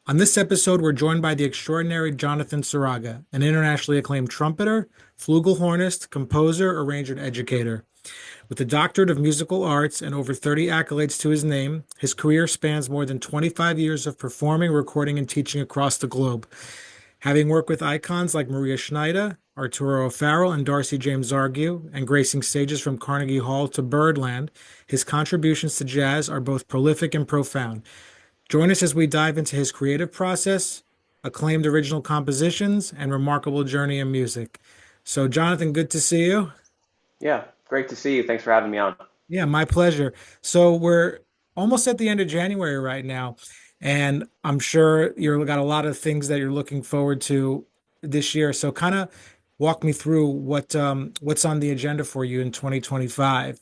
On this episode, we're joined by the extraordinary Jonathan Saraga, an internationally acclaimed trumpeter, flugelhornist, composer, arranger, and educator. With a doctorate of musical arts and over 30 accolades to his name, his career spans more than 25 years of performing, recording, and teaching across the globe. Having worked with icons like Maria Schneider, Arturo and Darcy James Argue, and gracing stages from Carnegie Hall to Birdland, his contributions to jazz are both prolific and profound. Join us as we dive into his creative process, acclaimed original compositions, and remarkable journey in music. So, Jonathan, good to see you. Yeah, great to see you. Thanks for having me on. Yeah, my pleasure. So, we're almost at the end of January right now, and I'm sure you've got a lot of things that you're looking forward to this year. So, kind of walk me through what's on the agenda for you in 2025.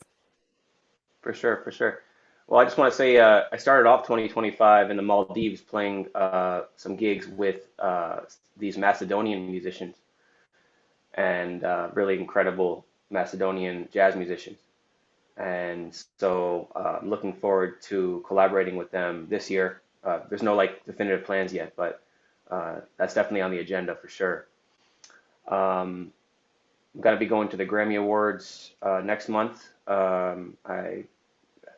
For sure, for sure. Well, I just want to say I started off 2025 in the Maldives playing some gigs with these Macedonian musicians and really incredible Macedonian jazz musicians. And so I'm looking forward to collaborating with them this year. There's no like definitive plans yet, but that's definitely on the agenda for sure. Um, I'm going to be going to the Grammy Awards next month. I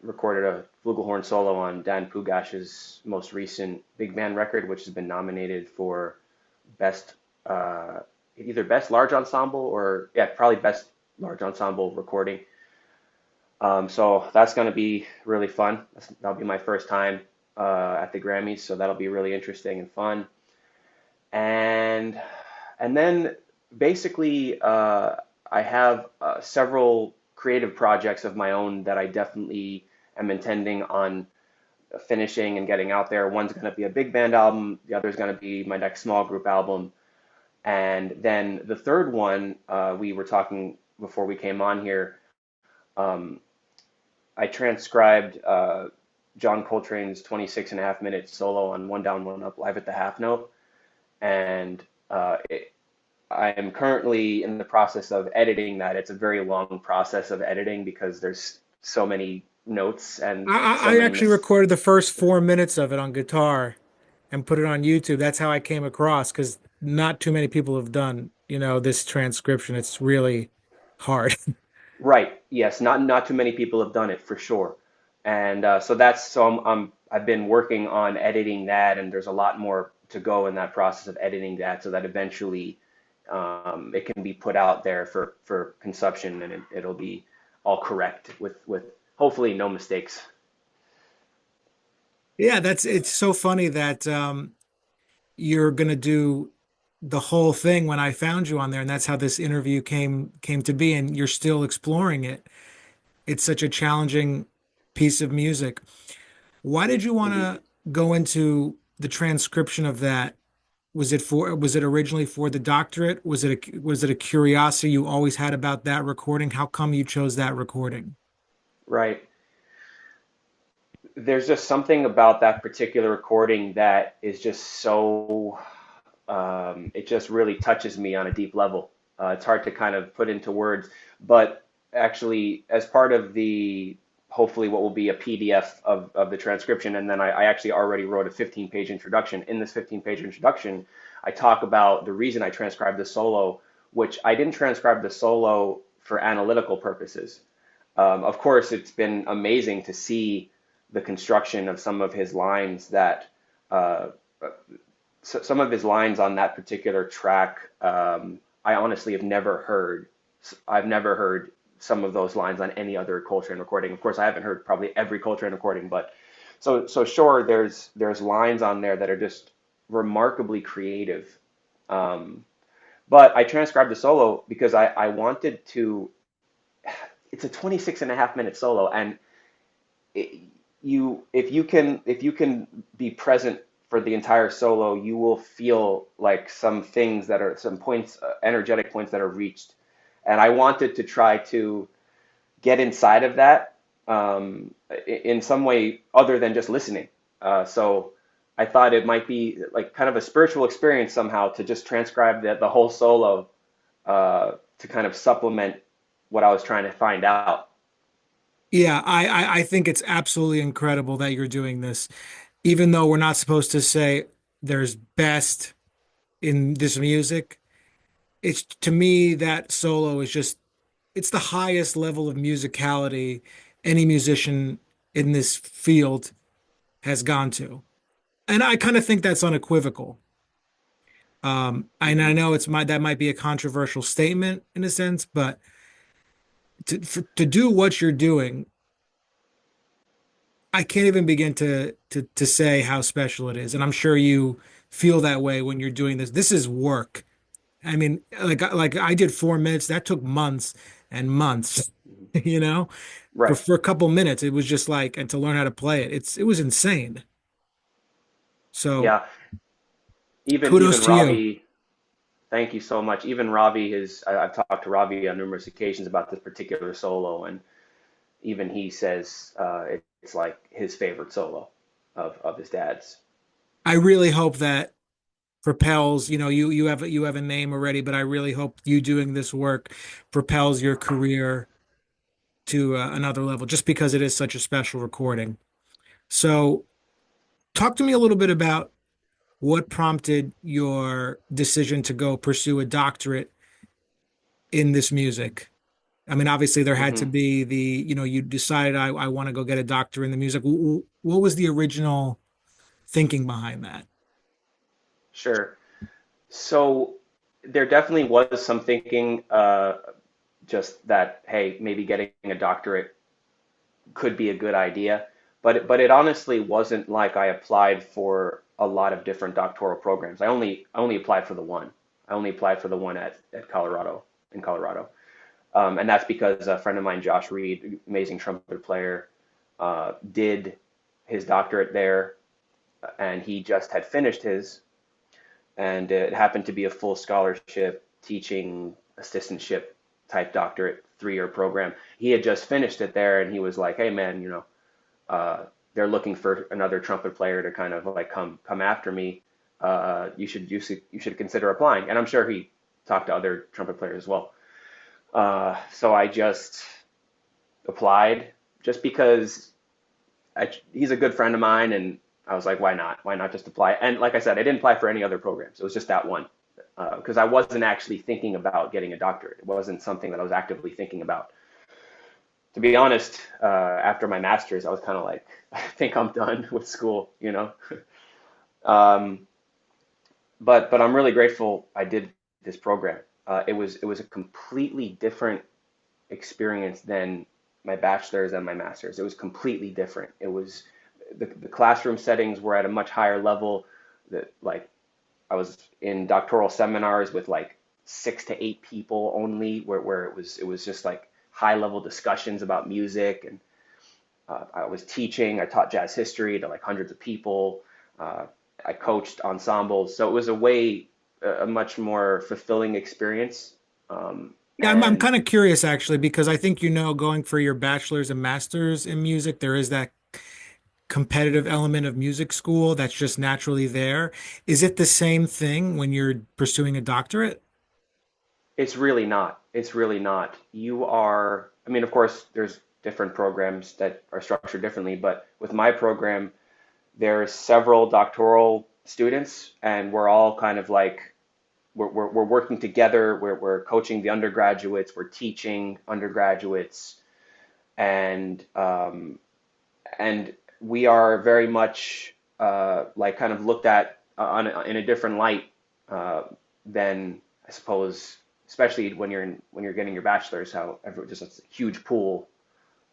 recorded a flugelhorn solo on Dan Pugash's most recent big band record, which has been nominated for best either best large ensemble or yeah, probably best large ensemble recording. So that's going to be really fun. That'll be my first time at the Grammys, so that'll be really interesting and fun. And and then basically, I have several creative projects of my own that I definitely am intending on finishing and getting out there. One's going to be a big band album, the other is going to be my next small group album. And then the third one, we were talking before we came on here. Um, I transcribed John Coltrane's 26 and a half minute solo on One Down, One Up live at the half note. And I am currently in the process of editing that. It's a very long process of editing because there's so many notes and so I many actually miss. recorded the first 4 minutes of it on guitar and put it on YouTube. That's how I came across because not too many people have done, this transcription. It's really hard. Right. Yes. Not too many people have done it for sure. And so I've been working on editing that, and there's a lot more to go in that process of editing that, so that eventually it can be put out there for consumption, and it'll be all correct with hopefully no mistakes. Yeah, it's so funny that you're gonna do the whole thing when I found you on there, and that's how this interview came to be, and you're still exploring it. It's such a challenging piece of music. Why did you want Indeed. to go into the transcription of that? Was it originally for the doctorate? Was it a curiosity you always had about that recording? How come you chose that recording? Right. There's just something about that particular recording that is just so it just really touches me on a deep level. It's hard to kind of put into words, but actually, as part of the hopefully what will be a PDF of the transcription, and then I actually already wrote a 15-page introduction. In this 15-page introduction, I talk about the reason I transcribed the solo, which I didn't transcribe the solo for analytical purposes. Of course, it's been amazing to see the construction of some of his lines that uh, some of his lines on that particular track, I honestly have never heard. I've never heard some of those lines on any other Coltrane recording. Of course, I haven't heard probably every Coltrane recording, but so sure, there's lines on there that are just remarkably creative. Um, but I transcribed the solo because I wanted to. It's a 26 and a half minute solo, and it, if you can be present for the entire solo, you will feel like some things that are some points, energetic points that are reached. And I wanted to try to get inside of that in some way other than just listening. So I thought it might be like kind of a spiritual experience somehow to just transcribe the whole solo to kind of supplement what I was trying to find out. Yeah, I think it's absolutely incredible that you're doing this, even though we're not supposed to say there's best in this music. It's to me that solo is just it's the highest level of musicality any musician in this field has gone to. And I kind of think that's unequivocal. And I Hmm. know that might be a controversial statement in a sense, but to do what you're doing, I can't even begin to say how special it is. And I'm sure you feel that way when you're doing this. This is work. I mean, like I did 4 minutes. That took months and months, Hmm. you know, Right. for a couple minutes. It was just like, and to learn how to play it, it was insane. So Yeah. Even kudos to you. Ravi, thank you so much. Even Ravi I've talked to Ravi on numerous occasions about this particular solo, and even he says it's like his favorite solo of his dad's. I really hope that propels, you have a name already, but I really hope you doing this work propels your career to another level just because it is such a special recording. So, talk to me a little bit about what prompted your decision to go pursue a doctorate in this music. I mean, obviously there had to Hmm. be you decided I want to go get a doctor in the music. What was the original thinking behind that? Sure. So there definitely was some thinking, just that, hey, maybe getting a doctorate could be a good idea. But it honestly wasn't like I applied for a lot of different doctoral programs. I only applied for the one. I only applied for the one at Colorado in Colorado. And that's because a friend of mine, Josh Reed, amazing trumpet player, did his doctorate there, and he just had finished his, and it happened to be a full scholarship teaching assistantship type doctorate 3-year program. He had just finished it there, and he was like, "Hey, man, they're looking for another trumpet player to kind of like come after me. You should consider applying." And I'm sure he talked to other trumpet players as well. So I just applied just because he's a good friend of mine, and I was like, why not? Why not just apply? And like I said, I didn't apply for any other programs. It was just that one because I wasn't actually thinking about getting a doctorate. It wasn't something that I was actively thinking about. To be honest, after my master's, I was kind of like, I think I'm done with school. Um, but I'm really grateful I did this program. It was a completely different experience than my bachelor's and my master's. It was completely different. It was the classroom settings were at a much higher level. That like I was in doctoral seminars with like 6 to 8 people only, where it was just like high level discussions about music, and I was teaching. I taught jazz history to like hundreds of people. Uh, I coached ensembles, so it was a much more fulfilling experience. Yeah, I'm And kind of curious actually because I think going for your bachelor's and master's in music, there is that competitive element of music school that's just naturally there. Is it the same thing when you're pursuing a doctorate? It's really not. It's really not. I mean, of course, there's different programs that are structured differently, but with my program, there's several doctoral students, and we're all kind of like, we're working together. We're coaching the undergraduates, we're teaching undergraduates, and and we are very much like kind of looked at in a different light than I suppose, especially when you're getting your bachelor's. How just a huge pool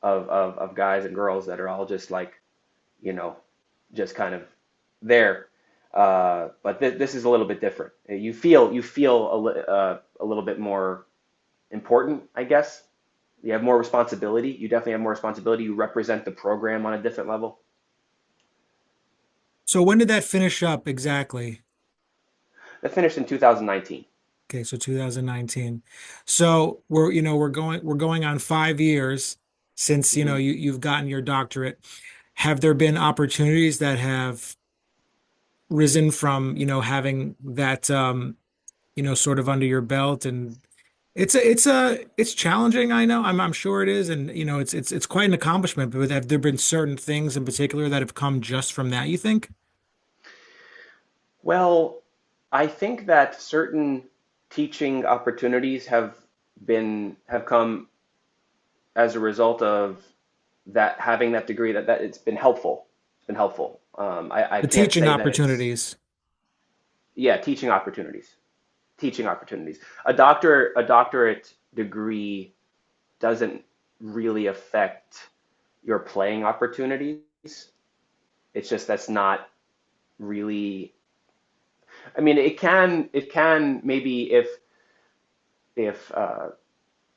of guys and girls that are all just like you know just kind of there. But this is a little bit different. You feel a little bit more important, I guess. You have more responsibility. You definitely have more responsibility. You represent the program on a different level. So when did that finish up exactly? That finished in 2019. Okay, so 2019. So we're going on 5 years since Hmm. you've gotten your doctorate. Have there been opportunities that have risen from having that sort of under your belt? And it's challenging, I know. I'm sure it is, and it's quite an accomplishment, but have there been certain things in particular that have come just from that, you think? Well, I think that certain teaching opportunities have come as a result of that having that degree that it's been helpful. It's been helpful. I The can't teaching say that it's opportunities. yeah, teaching opportunities. Teaching opportunities. A doctorate degree doesn't really affect your playing opportunities. It's just that's not really. I mean, it can maybe if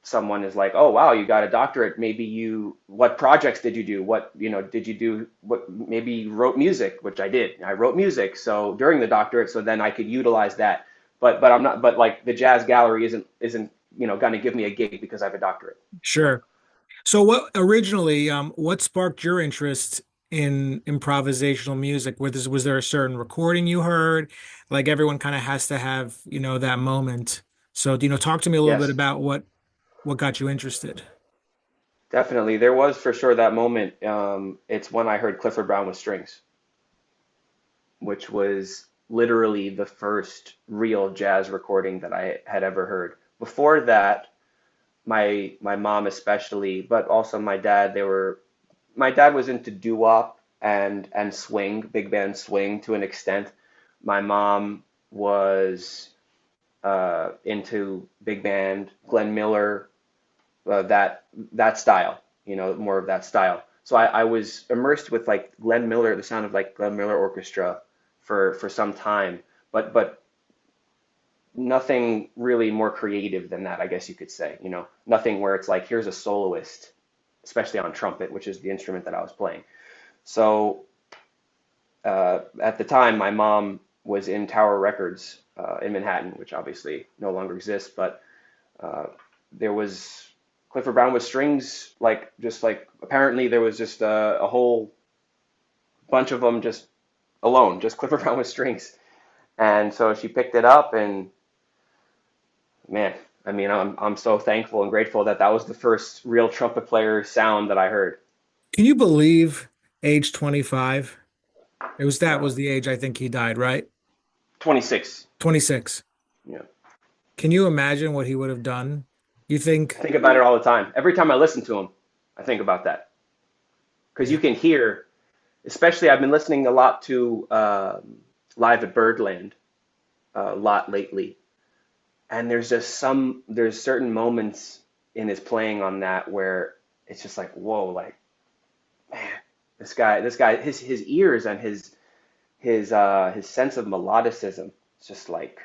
someone is like, oh wow, you got a doctorate. Maybe what projects did you do? Did you do? What maybe you wrote music, which I did. I wrote music. So during the doctorate, so then I could utilize that. But I'm not. But like the jazz gallery isn't going to give me a gig because I have a doctorate. Sure. So what sparked your interest in improvisational music? Was there a certain recording you heard? Like everyone kind of has to have, that moment. So, talk to me a little bit Yes, about what got you interested. definitely. There was for sure that moment. It's when I heard Clifford Brown with strings, which was literally the first real jazz recording that I had ever heard. Before that, my mom especially, but also my dad, my dad was into doo-wop and swing, big band swing to an extent. My mom was into big band, Glenn Miller, that style, more of that style. So I was immersed with like Glenn Miller, the sound of like Glenn Miller Orchestra for some time, but nothing really more creative than that, I guess you could say. Nothing where it's like here's a soloist, especially on trumpet, which is the instrument that I was playing. So at the time, my mom was in Tower Records in Manhattan, which obviously no longer exists, but uh, there was Clifford Brown with strings, like just like apparently there was just a whole bunch of them just alone, just Clifford Brown with strings. And so she picked it up, and man, I mean, I'm so thankful and grateful that that was the first real trumpet player sound that I heard. Can you believe age 25? That Wow, was the age I think he died, right? 26. 26. Yeah, Can you imagine what he would have done? You I think? think about it all the time. Every time I listen to him, I think about that because you Yeah. can hear, especially I've been listening a lot to live at Birdland a lot lately, and there's certain moments in his playing on that where it's just like whoa, like man, this guy, his ears and his sense of melodicism, it's just like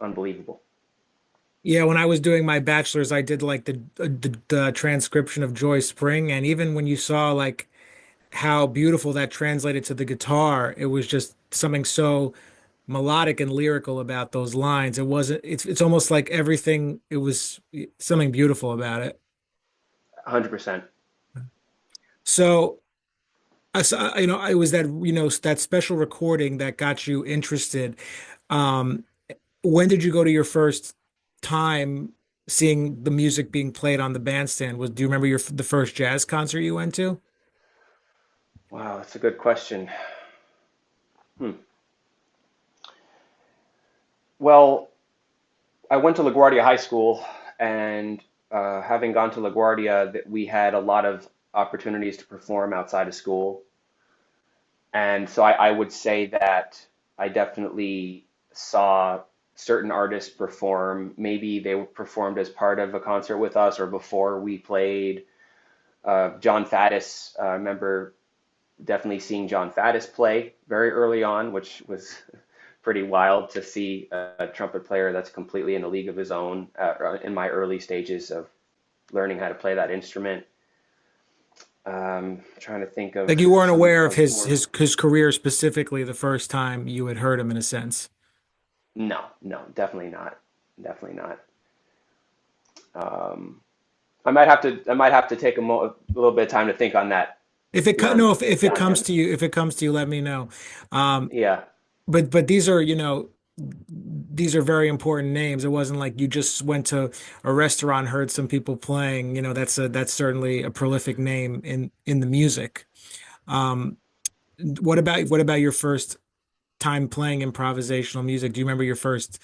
unbelievable. Yeah, when I was doing my bachelor's, I did like the transcription of Joy Spring, and even when you saw like how beautiful that translated to the guitar, it was just something so melodic and lyrical about those lines. It's almost like everything, it was something beautiful about it. 100%. So, it was that special recording that got you interested. Um, when did you go to your first time seeing the music being played on the bandstand? Do you remember the first jazz concert you went to? Wow, that's a good question. Hmm. Well, I went to LaGuardia High School, and having gone to LaGuardia, that we had a lot of opportunities to perform outside of school. And so I would say that I definitely saw certain artists perform. Maybe they performed as part of a concert with us or before we played. John Faddis, I remember definitely seeing John Faddis play very early on, which was pretty wild to see a trumpet player that's completely in a league of his own in my early stages of learning how to play that instrument. Trying to think of Like you weren't some aware of of his more. his his career specifically the first time you had heard him in a sense. No, no, definitely not. Definitely not. Um, I might have to take a little bit of time to think on that. If it co- Beyond no, if it beyond comes him. to you, if it comes to you, let me know. Um, Yeah, but these are very important names. It wasn't like you just went to a restaurant, heard some people playing. That's certainly a prolific name in the music. Um, what about your first? time playing improvisational music? Do you remember your first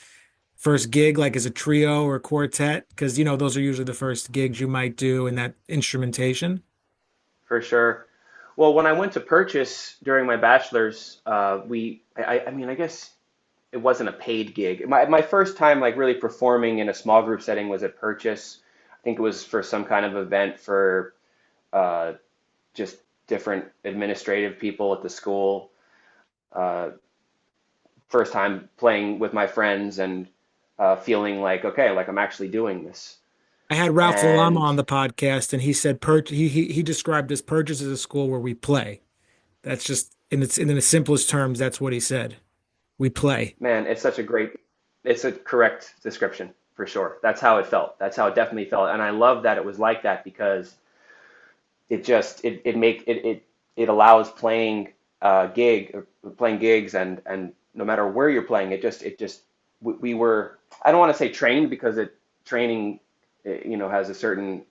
gig, like as a trio or quartet? Because those are usually the first gigs you might do in that instrumentation. For sure. Well, when I went to Purchase during my bachelor's, I mean, I guess it wasn't a paid gig. My first time like really performing in a small group setting was at Purchase. I think it was for some kind of event for uh, just different administrative people at the school. Uh, First time playing with my friends and feeling like, okay, like I'm actually doing this. I had Ralph Lama And on the podcast, and he said he described his Purchase as a school where we play. That's just in the simplest terms, that's what he said. We play. man, it's a correct description for sure. That's how it felt. That's how it definitely felt. And I love that it was like that because it allows playing gigs and no matter where you're playing, we were, I don't want to say trained because training, has a certain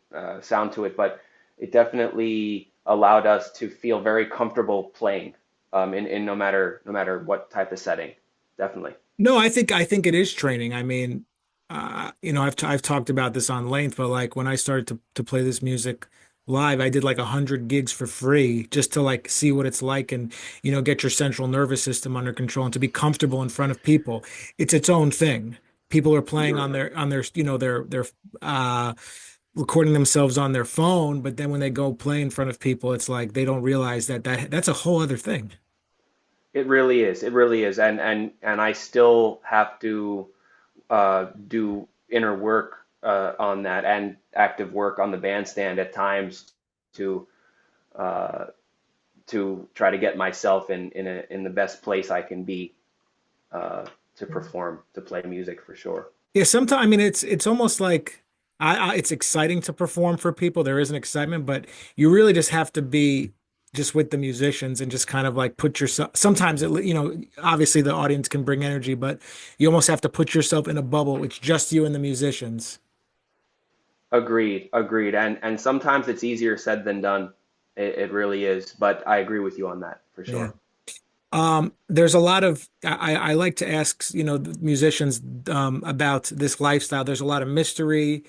sound to it, but it definitely allowed us to feel very comfortable playing in no matter what type of setting. Definitely. No, I think it is training. I mean, I've talked about this on length, but like when I started to play this music live, I did like 100 gigs for free just to like see what it's like and get your central nervous system under control and to be comfortable in front of people. It's its own thing. People are playing on their uh recording themselves on their phone, but then when they go play in front of people, it's like they don't realize that's a whole other thing. It really is. It really is. And I still have to do inner work on that and active work on the bandstand at times to uh, to try to get myself in the best place I can be to perform, to play music for sure. Yeah, sometimes I mean it's almost like it's exciting to perform for people. There is an excitement, but you really just have to be just with the musicians and just kind of like put yourself. Sometimes obviously the audience can bring energy, but you almost have to put yourself in a bubble. It's just you and the musicians. Agreed, agreed. And sometimes it's easier said than done. It really is. But I agree with you on that for Yeah. sure. There's a lot of I like to ask, the musicians about this lifestyle. There's a lot of mystery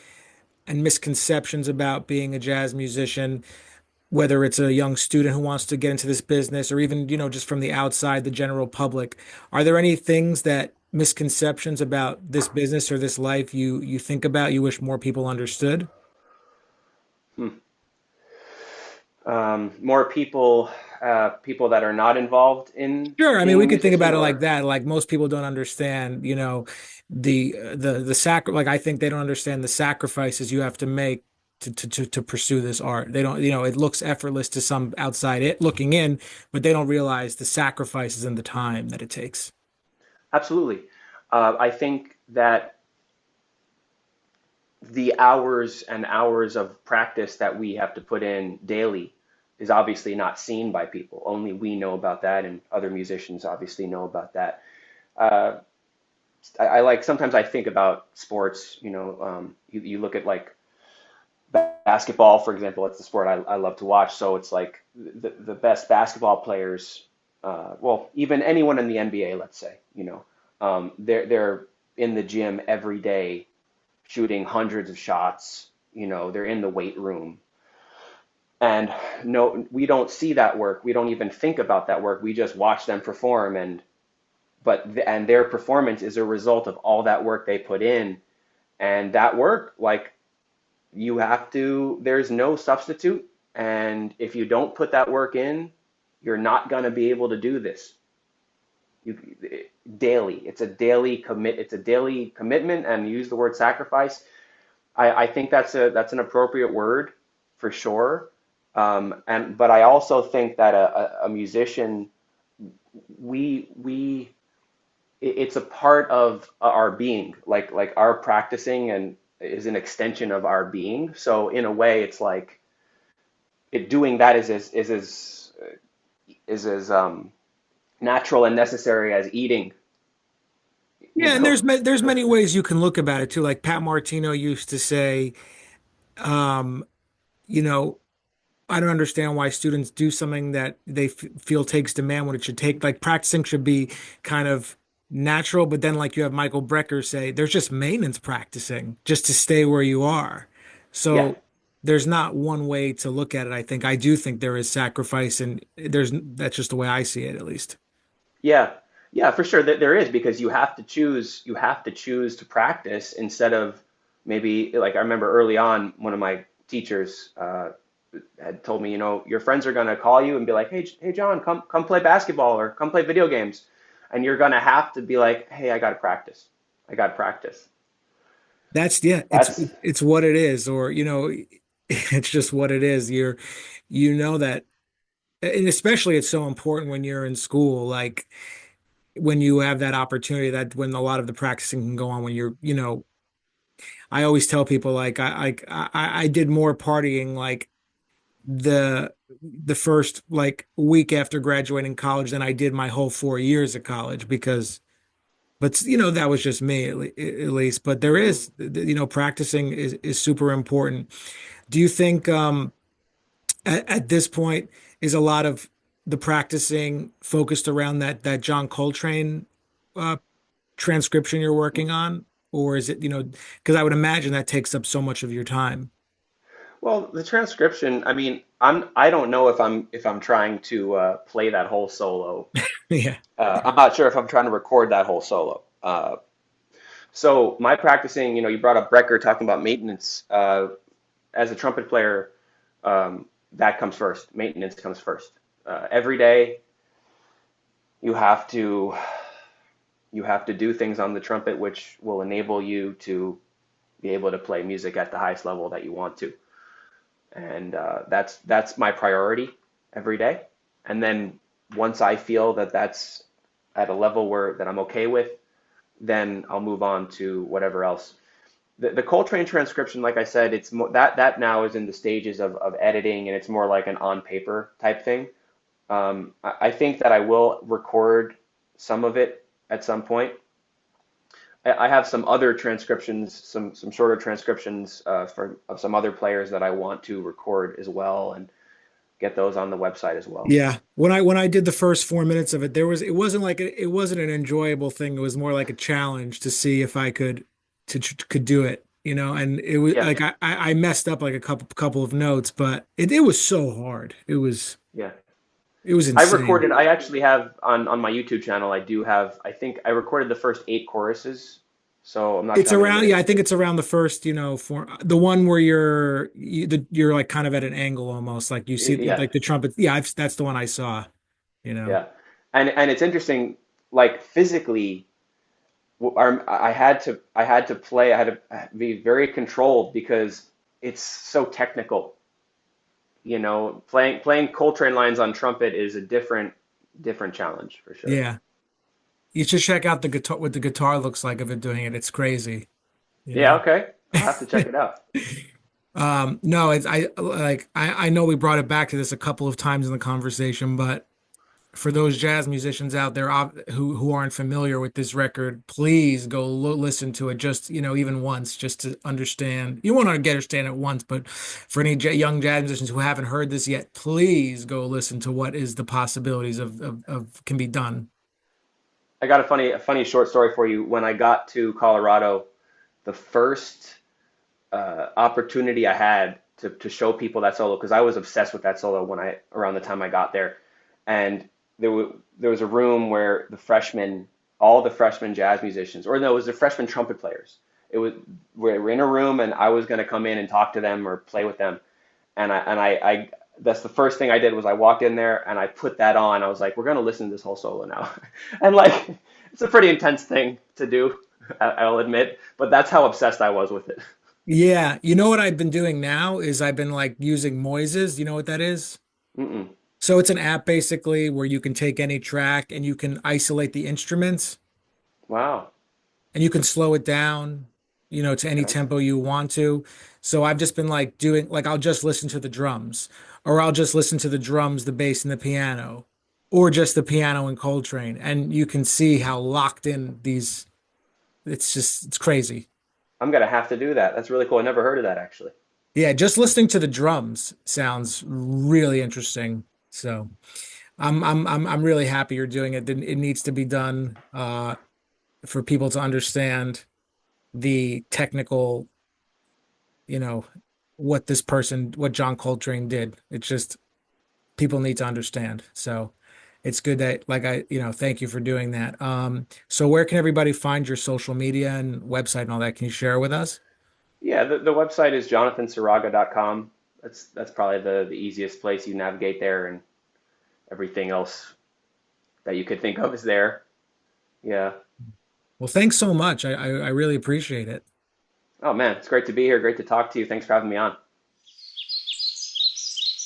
and misconceptions about being a jazz musician, whether it's a young student who wants to get into this business or even, just from the outside, the general public. Are there any things that misconceptions about this business or this life you think about you wish more people understood? Hmm. More people that are not involved in Sure. I mean, being a we could think musician, about it like or that. Like most people don't understand, the I think they don't understand the sacrifices you have to make to pursue this art. They don't, it looks effortless to some outside it looking in, but they don't realize the sacrifices and the time that it takes. absolutely. I think that the hours and hours of practice that we have to put in daily is obviously not seen by people. Only we know about that, and other musicians obviously know about that. Uh, I like sometimes I think about sports. You look at like basketball, for example. It's the sport I love to watch. So it's like the best basketball players, well, even anyone in the NBA, let's say, they're in the gym every day shooting hundreds of shots. They're in the weight room. And no, we don't see that work. We don't even think about that work. We just watch them perform, and their performance is a result of all that work they put in. And that work, like there's no substitute. And if you don't put that work in, you're not going to be able to do this. You daily. It's a daily commitment, and use the word sacrifice. I think that's an appropriate word for sure. But I also think that a musician, we it's a part of our being, like our practicing and is an extension of our being. So in a way, it's like doing that is as natural and necessary as eating. You Yeah, and know, there's many ways you can look about it too. Like Pat Martino used to say, um, you know, I don't understand why students do something that they feel takes demand when it should take, like practicing should be kind of natural, but then like you have Michael Brecker say, there's just maintenance practicing just to stay where you are. Yeah. So there's not one way to look at it. I do think there is sacrifice, and that's just the way I see it, at least. Yeah, yeah, for sure. There is because you have to choose. You have to choose to practice instead of maybe like I remember early on, one of my teachers had told me, your friends are gonna call you and be like, hey, John, come play basketball or come play video games, and you're gonna have to be like, hey, I gotta practice. I gotta practice. That's yeah, That's it's what it is, or it's just what it is. That, and especially it's so important when you're in school, like when you have that opportunity, that when a lot of the practicing can go on when I always tell people like I did more partying like the the first like week after graduating college than I did my whole 4 years of college because but that was just me at least, but there mhm. is practicing is super important. Do you think at this point is a lot of the practicing focused around that John Coltrane uh transcription you're working on, or is it because I would imagine that takes up so much of your time. Well, the transcription. I mean, I don't know if I'm trying to play that whole solo. Yeah. I'm not sure if I'm trying to record that whole solo. So my practicing, you brought up Brecker talking about maintenance. As a trumpet player, that comes first. Maintenance comes first. Every day, you have to you have to do things on the trumpet which will enable you to be able to play music at the highest level that you want to, and that's my priority every day. And then once I feel that that's at a level where that I'm okay with, then I'll move on to whatever else. The Coltrane transcription, like I said, it's more, that now is in the stages of editing, and it's more like an on paper type thing. I think that I will record some of it at some point. I have some other transcriptions, some shorter transcriptions of some other players that I want to record as well and get those on the website as well. Yeah. When I did the first 4 minutes of it, it wasn't like it wasn't an enjoyable thing. It was more like a challenge to see if I could do it, and it was Yeah, like I messed up like a couple of notes, but it was so hard. yeah. It was I insane. recorded. I actually have on my YouTube channel. I do have. I think I recorded the first 8 choruses. So I'm not It's sure how many around, yeah, minutes I it think is. it's around the first, for the one where you're like kind of at an angle almost, like you see Yeah, like the trumpet. Yeah, that's the one I saw, you know. yeah. And it's interesting. Like physically, I had to play. I had to be very controlled because it's so technical. Playing Coltrane lines on trumpet is a different challenge for sure. Yeah. You should check out the guitar, what the guitar looks like of it doing it. It's crazy, you Yeah, know. okay. I'll have to check it out. No, I know we brought it back to this a couple of times in the conversation, but for those jazz musicians out there who aren't familiar with this record, please go listen to it just, even once, just to understand. You won't understand it once, but for any young jazz musicians who haven't heard this yet, please go listen to what is the possibilities of can be done. I got a funny short story for you. When I got to Colorado, the first opportunity I had to show people that solo, because I was obsessed with that solo around the time I got there, and there was a room where all the freshman jazz musicians, or no, it was the freshman trumpet players. We're in a room, and I was going to come in and talk to them or play with them, and I that's the first thing I did was I walked in there and I put that on. I was like, we're going to listen to this whole solo now, and like it's a pretty intense thing to do, I'll admit, but that's how obsessed I was with it. Yeah, you know what I've been doing now is I've been like using Moises. You know what that is? Mm-mm. So it's an app basically where you can take any track and you can isolate the instruments Wow. and you can slow it down, to any Okay. tempo you want to. So I've just been like doing like I'll just listen to the drums, or I'll just listen to the drums, the bass, and the piano, or just the piano and Coltrane, and you can see how locked in these. It's crazy. I'm gonna have to do that. That's really cool. I never heard of that actually. Yeah, just listening to the drums sounds really interesting. So I'm really happy you're doing it. It needs to be done for people to understand the technical, you know, what John Coltrane did. It's just people need to understand. So it's good that thank you for doing that. So where can everybody find your social media and website and all that? Can you share with us? Yeah, the website is jonathansaraga.com. That's probably the easiest place you navigate there, and everything else that you could think of is there. Yeah. Well, thanks so much. I really appreciate it. Oh man, it's great to be here. Great to talk to you. Thanks for having me on.